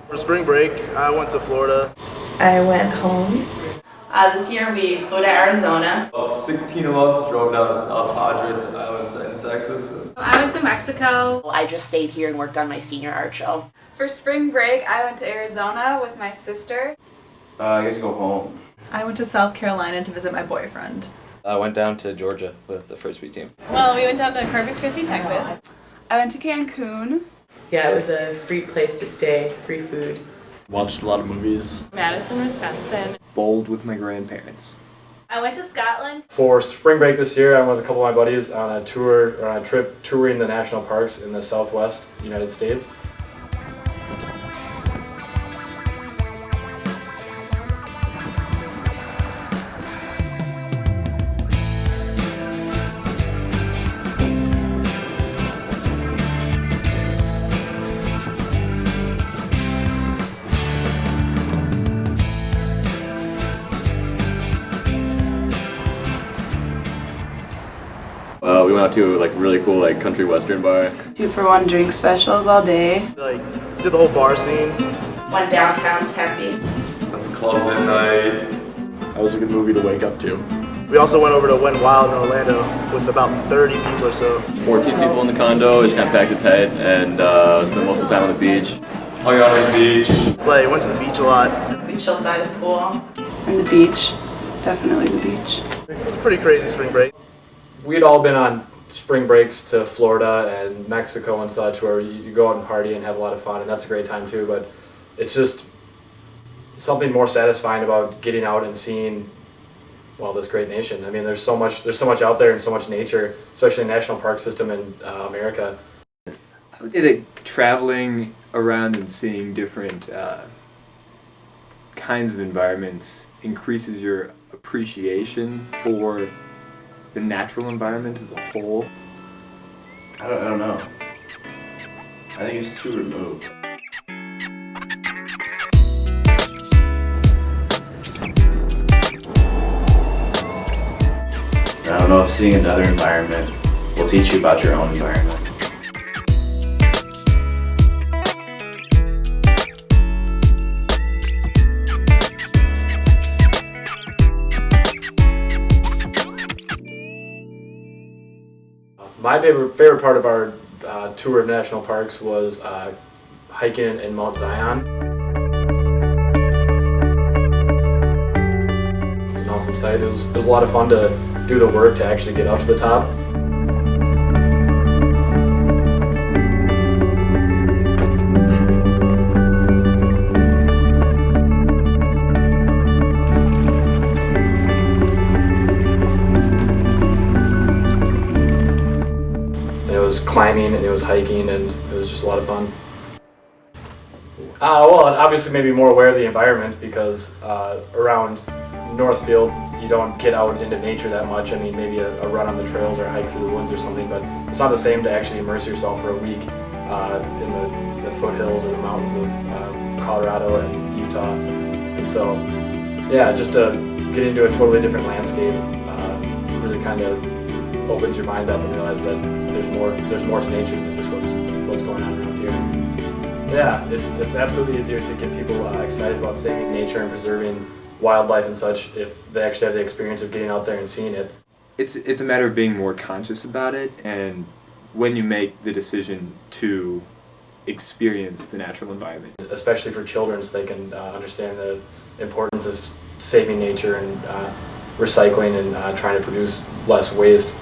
For spring break, I went to Florida. I went home. This year we flew to Arizona. About 16 of us drove down to South Padre Island in Texas. I went to Mexico. I just stayed here and worked on my senior art show. For spring break, I went to Arizona with my sister. I get to go home. I went to South Carolina to visit my boyfriend. I went down to Georgia with the Frisbee team. Well, we went down to Corpus Christi, Texas. I went to Cancun. Yeah, it was a free place to stay, free food. Watched a lot of movies. Madison, Wisconsin. Bowled with my grandparents. I went to Scotland. For spring break this year, I went with a couple of my buddies on a trip touring the national parks in the Southwest United States. We went out to like really cool like country western bar. 2-for-1 drink specials all day. Did the whole bar scene. Went downtown Tempe. Went to clubs at night. That was a good movie to wake up to. We also went over to Went Wild in Orlando with about 30 people or so. 14 people in the condo, just kind of packed it tight, and spent most of the time on the beach. Hung out on the beach. Went to the beach a lot. We chilled by the pool. And the beach. Definitely the beach. It was a pretty crazy spring break. We had all been on spring breaks to Florida and Mexico and such, where you go out and party and have a lot of fun, and that's a great time too. But it's just something more satisfying about getting out and seeing, well, this great nation. I mean, there's so much out there and so much nature, especially the national park system in America. I would say that traveling around and seeing different kinds of environments increases your appreciation for the natural environment as a whole. I don't know. I think it's too removed. I don't know if seeing another environment will teach you about your own environment. My favorite part of our tour of national parks was hiking in Mount Zion. It's an awesome sight. It was a lot of fun to do the work to actually get up to the top. It was climbing and it was hiking and it was just a lot of fun. Well, obviously maybe more aware of the environment because around Northfield you don't get out into nature that much. I mean, maybe a run on the trails or a hike through the woods or something, but it's not the same to actually immerse yourself for a week in the foothills or the mountains of Colorado and Utah. And so, yeah, just to get into a totally different landscape really kind of opens your mind up and realize that there's more to nature than just what's going on around here. Yeah, it's absolutely easier to get people excited about saving nature and preserving wildlife and such if they actually have the experience of getting out there and seeing it. It's a matter of being more conscious about it, and when you make the decision to experience the natural environment. Especially for children, so they can understand the importance of saving nature and recycling and trying to produce less waste.